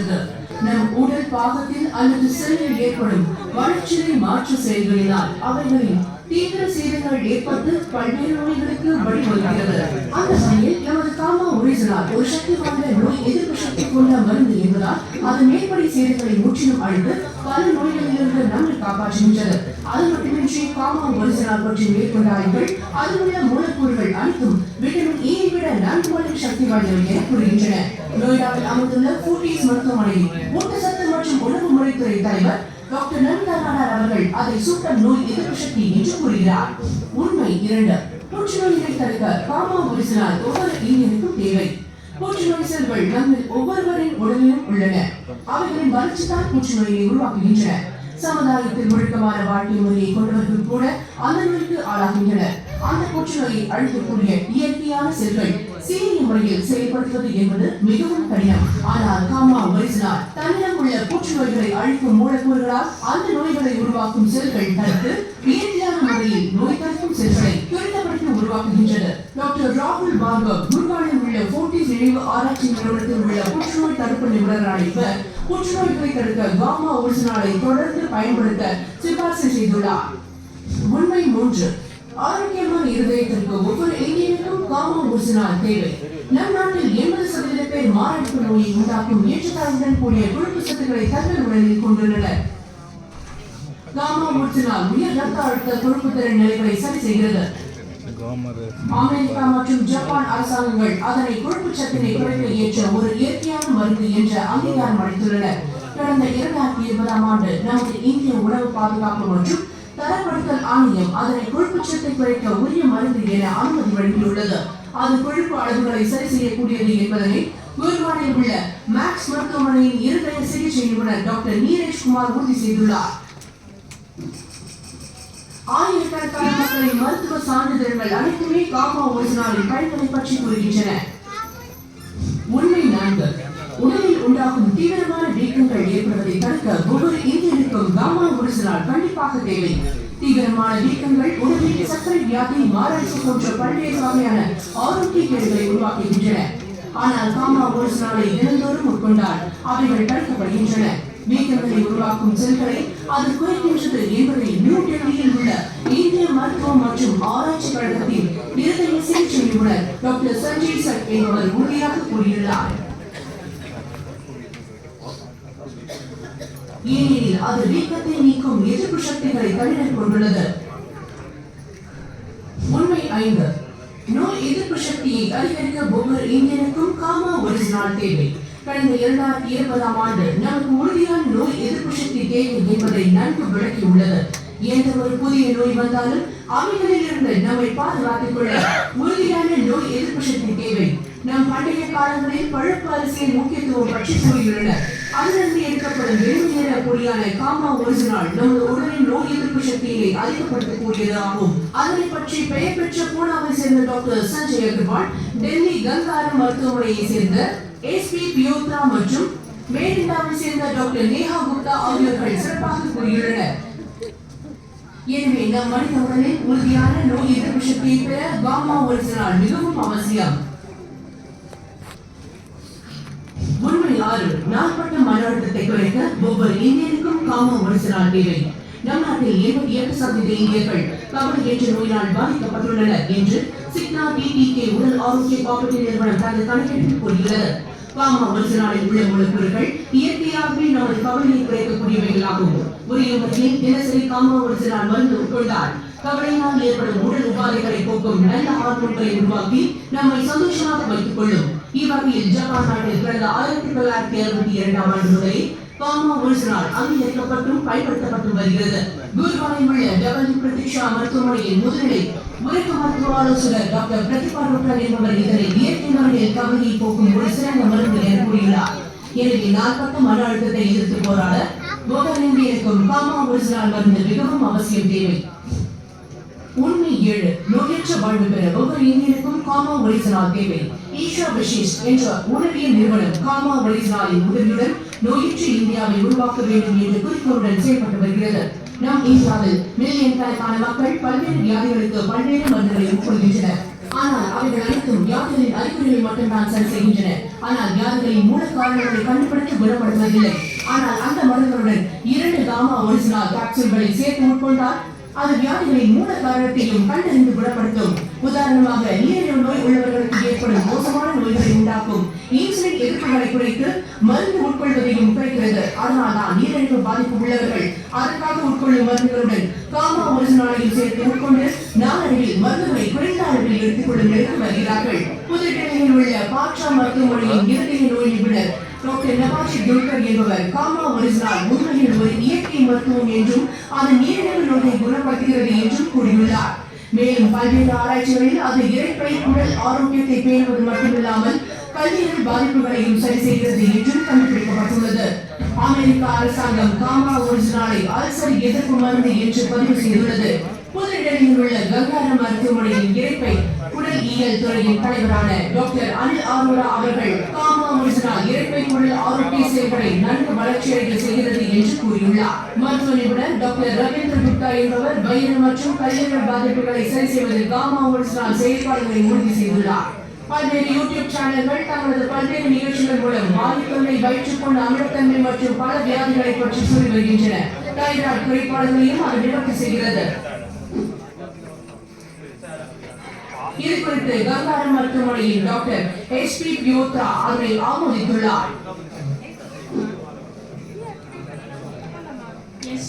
வருகின்றது. நம் உடல் பாகத்தில் அல்லது செல்லில் ஏற்படும் வளர்ச்சிதை மாற்று செயல்களினால் அவைகளின் தீவிர சேதங்கள் ஏற்பட்டு பல்வேறு நோய்களுக்கு வழிவகுக்கிறது. அந்த வகையில் நமது காமா ஒரிஜினல் ஒரு சக்தி வாய்ந்த நோய் எதிர்ப்பு சக்தி கொண்ட மருந்து என்பதால் அதன் மேற்படி சேதங்களை முற்றிலும் அழித்து பல நோய்களிலிருந்து நம்மை காப்பாற்றுகின்றது. அது மட்டுமின்றி காமா ஒரிஜினல் பற்றி மேற்கொண்ட ஆய்வுகள் அதில் உள்ள மூலக்கூறுகள் அனைத்தும் விட்டமின் ஏ விட 4 மடங்கு சக்தி வாய்ந்தவை என கூறுகின்றன. நோய்டாவில் அமைந்துள்ள ஃபோர்டிஸ் மருத்துவமனையில் ஊட்டச்சத்து மற்றும் உணவு முறைத்துறை தலைவர் டாக்டர் நன்கரானார் அவர்கள் அதை சூப்பர் நோய் எதிர்ப்பு சக்தி என்று கூறுகிறார். உண்மை 2. புற்றுநோய்களை தடுக்க காமா ஒரிஜினல் ஒவ்வொரு இந்தியனுக்கும் தேவை. புற்றுநோய் செல்கள் நம்மில் ஒவ்வொருவரின் உடலிலும் உள்ளன. அவைகளின் வளர்ச்சி தான் புற்றுநோயை உருவாக்குகின்றன. சமுதாயத்தில் ஒழுக்கமான வாழ்க்கை முறையை கொண்டவர்கள் கூட அந்த நோய்க்கு ஆளாகின்றனர். அந்த புற்றுநோயை அழிக்கக்கூடிய இயற்கையான செல்கள் சீரிய முறையில் செயல்படுத்துவது என்பது மிகவும் கடினம். ஆனால் காமா ஒரிஜினல் தன்னிடம் உள்ள புற்றுநோய்களை அழிக்கும் மூலக்கூறுகளால் அந்த நோய்களை உருவாக்கும் செல்கள் தடுத்து இயற்கையான முறையில் நோய் தடுக்கும் செல்களை துரிதப்படுத்தி உருவாக்குகின்றது. டாக்டர் ராகுல் பார்கவ் குர்கானில் உள்ள ஃபோர்டிஸ் நினைவு ஆராய்ச்சி நிறுவனத்தில் உள்ள புற்றுநோய் தடுப்பு நிபுணரான இவர் புற்றுநோய்களை தடுக்க காமா ஒரிஜினலை தொடர்ந்து பயன்படுத்த சிபாரிசு செய்துள்ளார். உண்மை 3. ஆரோக்கியமான இருதயத்திற்கு ஒவ்வொரு இந்தியனுக்கும் காமா ஒரிஜினல் தேவை. நம் நாட்டில் 80% பேர் மாரடைப்பு நோயை உண்டாக்கும் ஏற்றத்தாழ்வுடன் கூடிய கொழுப்பு சத்துக்களை தங்கள் உடலில் கொண்டுள்ளனர். காமா ஒரிஜினல் உயர் ரத்த அழுத்த கொழுப்பு திறன் நிலைகளை சரி செய்கிறது. அமெரிக்கா மற்றும் ஜப்பான் அரசாங்கங்கள் அதனை கொழுப்பு சத்தினை குறைக்க ஏற்ற ஒரு இயற்கையான மருந்து என்ற அங்கீகாரம் அளித்துள்ளன. கடந்த 2020ஆம் ஆண்டு நமது இந்திய உணவு பாதுகாப்பு மற்றும் தரப்படுத்தல் ஆணையம் அதனை கொழுப்பு சத்தை குறைக்க உரிய மருந்து என அனுமதி வழங்கியுள்ளது. அது கொழுப்பு அளவுகளை சரி செய்யக்கூடியது என்பதனை குர்கானில் உள்ள மேக்ஸ் மருத்துவமனையின் இருதய சிகிச்சை நிபுணர் டாக்டர் நீரேஷ் குமார் உறுதி செய்துள்ளார். ஆயிரக்கணக்கான மக்களின் மருத்துவ சான்றிதழ்கள் அனைத்துமே காமா ஒரிஜினலின் பயன்களை பற்றி கூறுகின்றன. உண்மை 4. உடலில் உண்டாகும் தீவிரமான வீக்கங்கள் ஏற்படுவதை தடுக்க ஒவ்வொரு இந்தியனுக்கும் காமா ஒரிஜினல் கண்டிப்பாக தேவை. தீவிரமான வீக்கங்கள் உடலில் சர்க்கரை வியாதி, மாரடைப்பு போன்ற பல்வேறு வகையான ஆரோக்கிய கேடுகளை உருவாக்குகின்றன. ஆனால் காமா ஒரிஜினலை தினந்தோறும் உட்கொண்டால் அவைகள் தடுக்கப்படுகின்றன. வீக்கங்களை உருவாக்கும் செல்களை அது குறைக்கின்றது என்பதை நியூ டெல்லியில் உள்ள இந்திய மருத்துவம் மற்றும் ஆராய்ச்சி கழகத்தின் இருதய சிகிச்சை நிபுணர் டாக்டர் சஞ்சய் சட் என்பவர் உறுதியாக கூறியுள்ளார். ஏனெனில் அது வீக்கத்தை நீக்கும் எதிர்ப்பு சக்திகளை தன்னிடம் கொண்டுள்ளது. உண்மை 5. நோய் எதிர்ப்பு சக்தியை அதிகரிக்க ஒவ்வொரு இந்தியனுக்கும் காமா ஒரிஜினல் தேவை. கடந்த 2020ஆம் ஆண்டு நமக்கு உறுதியான நோய் எதிர்ப்பு சக்தி தேவை என்பதை நன்கு விளக்கியுள்ளது. எந்த ஒரு புதிய நோய் வந்தாலும் அவைகளில் இருந்து நம்மை பாதுகாத்துக் கொள்ள உறுதியான நோய் எதிர்ப்பு சக்தி தேவை. நம் பண்டைய காலங்களில் பழுப்பு அரிசியின் முக்கியத்துவம் பற்றி கூறியுள்ளனர். அதிலிருந்து எடுக்கப்படும் எளிமையான பொடியான காமா ஒரிஜினல் நமது உடலின் நோய் எதிர்ப்பு சக்தியை அதிகப்படுத்தக்கூடியது ஆகும். அதனை பற்றி பெயர் பெற்ற பூனாவை சேர்ந்த டாக்டர் சஞ்சய் அகர்வால், டெல்லி கங்காரம் மருத்துவமனையை சேர்ந்த எஸ்பி பியோத்ரா மற்றும் மேரிண்டாவை சேர்ந்த டாக்டர் நேஹா குப்தா ஆகியோர்கள் சிறப்பாக கூறியுள்ளனர். எனவே நம் மனித உடலில் உறுதியான நோய் எதிர்ப்பு சக்தியை பெற காமா ஒரிஜினல் மிகவும் அவசியம். உண்மை 6. நாள்பட்ட மன அழுத்தத்தை குறைக்க ஒவ்வொரு இந்தியனுக்கும் காமா ஒரிஜினல் தேவை. நம் நாட்டில் 78% இந்தியர்கள் கபடி என்ற நோயினால் பாதிக்கப்பட்டுள்ளனர் என்று சிக்னா டிடிகே உடல் ஆரோக்கிய காப்பீட்டு நிறுவனம் தனது கணக்கெடுப்பில் கூறியுள்ளது. காமா ஒரிஜினலில் உள்ள மூலக்கூறுகள் இயற்கையாகவே நமது கவலையை குறைக்கக்கூடியவைகளாகும். உரிய முறையில் தினசரி காமா ஒரிஜினல் மருந்து உட்கொண்டால் கவலையினால் ஏற்படும் உடல் உபாதைகளை போக்கும் நல்ல ஹார்மோன்களை உருவாக்கி நம்மை சந்தோஷமாக வைத்துக் கொள்ளும். இவ்வகையில் ஜப்பான் நாட்டில் கடந்த 1962ஆம் ஆண்டு முதலே காமா ஒரிஜினல் அங்கீகரிக்கப்பட்டும் பயன்படுத்தப்பட்டு வருகிறது. குர்கானில் உள்ள டபிள்யூ பிரதீஷா மருத்துவமனையின் முதுநிலை உரைக்க மருத்துவ ஆலோசகர் டாக்டர் பிரதிபா டாக்டர் என்பவர் இதனை இயற்கை முறையில் கவலையை போக்கும் ஒரு சிறந்த மருந்து என கூறியுள்ளார். எனவே நாள்பட்ட மன அழுத்தத்தை எதிர்த்து போராட ஒவ்வொரு இந்தியனுக்கும் காமா ஒரிஜினல் மருந்து மிகவும் அவசியம் தேவை. உண்மை 7. நோயற்ற வாழ்வு பெற ஒவ்வொரு இந்தியனுக்கும் காமா ஒரிஜினல் தேவை. ஈஷா விசேஷ் என்ற உணவியல் நிறுவனம் காமா ஒரிஜினலின் உதவியுடன் நோயற்ற இந்தியாவை உருவாக்க வேண்டும் என்ற குறிக்கோளுடன் செயல்பட்டு வருகிறது. நம் இந்தியாவில் மில்லியன் கணக்கான மக்கள் பல்வேறு வியாதிகளுக்கு பல்வேறு மருந்துகளை உட்கொள்கின்றனர். ஆனால் அவைகள் அனைத்தும் வியாதிகளின் அறிகுறிகளை மட்டும்தான் சரி செய்கின்றன. ஆனால் வியாதிகளின் மூல காரணங்களை கண்டுபிடித்து குணப்படுத்துவதில்லை. ஆனால் அந்த மருந்துகளுடன் 2 காமா ஒரிஜினல் கேப்சூல்களை சேர்த்து உட்கொண்டால் அது வியாதிகளின் மூல காரணத்தையும் கண்டறிந்து குணப்படுத்தும். உதாரணமாக நீரிழிவு நோய் உள்ளவர்களுக்கு ஏற்படும் மோசமான நோய்களை உண்டாக்கும் இன்சுலின் எதிர்ப்புகளை குறைத்து மருந்து உட்கொள்வதையும் குறைக்கிறது. அதனால்தான் நீரிழிவு பாதிப்பு உள்ளவர்கள் அதற்காக உட்கொள்ளும் மருந்துகளுடன் காமா ஒரிஜினலையும் சேர்த்து உட்கொண்டு நாளடைவில் மருந்துகளை குறைந்த அளவில் எடுத்துக்கொள்ளும் நிலைக்கு வருகிறார்கள். புதுடெல்லியில் உள்ள பாட்சா மருத்துவமனையின் இருதய நோய் நிபுணர் டாக்டர் நவாஷி துல்கர் என்பவர் காமா ஒரிஜினல் உண்மையில் ஒரு இயற்கை மருத்துவம் என்றும் அது நீரிழிவு நோயை குணப்படுத்துகிறது என்றும் கூறியுள்ளார். மேலும் பல்வேறு ஆராய்ச்சிகளில் அது இரைப்பை குடல் ஆரோக்கியத்தை பேணுவது மட்டுமில்லாமல் கல்லீரல் பாதிப்புகளையும் சரி செய்கிறது என்றும் கண்டுபிடிக்கப்பட்டுள்ளது. அமெரிக்க அரசாங்கம் காமா ஒரிஜினலை அல்சர் எதிர்ப்பு மருந்து என்று பதிவு செய்துள்ளது. புதுடெல்லியில் உள்ள கங்காரா மருத்துவமனையின் இரைப்பை குடல் இயல் துறையின் தலைவரான டாக்டர் அனில் அரோரா அவர்கள் காமா ஒரிஜினல் இரைப்பை குடல் ஆரோக்கிய செயல்களை நன்கு வளர்ச்சியடைய செய்கிறது என்று கூறியுள்ளார். மருத்துவ நிபுணர் டாக்டர் ரவீந்திர குப்தா என்பவர் வயிறு மற்றும் கல்லீரல் பாதிப்புகளை சரி செய்வதில் காமா ஒரிஜினல் செயல்பாடுகளை உறுதி செய்துள்ளார். பல்வேறு யூடியூப் சேனல்கள் தங்களது பல்வேறு நிகழ்ச்சிகள் மூலம் வாயுத்தொல்லை, வயிற்றுப்புண், அமிலத்தன்மை மற்றும் பல வியாதிகளை பற்றி கூறி வருகின்றன. தைராய்டு குறைபாடுகளையும் அது நிவர்த்தி செய்கிறது. இது குறித்து கங்காரா மருத்துவமனையின் டாக்டர் HP பியோத்ரா அதனை ஆமோதித்துள்ளார். Yes,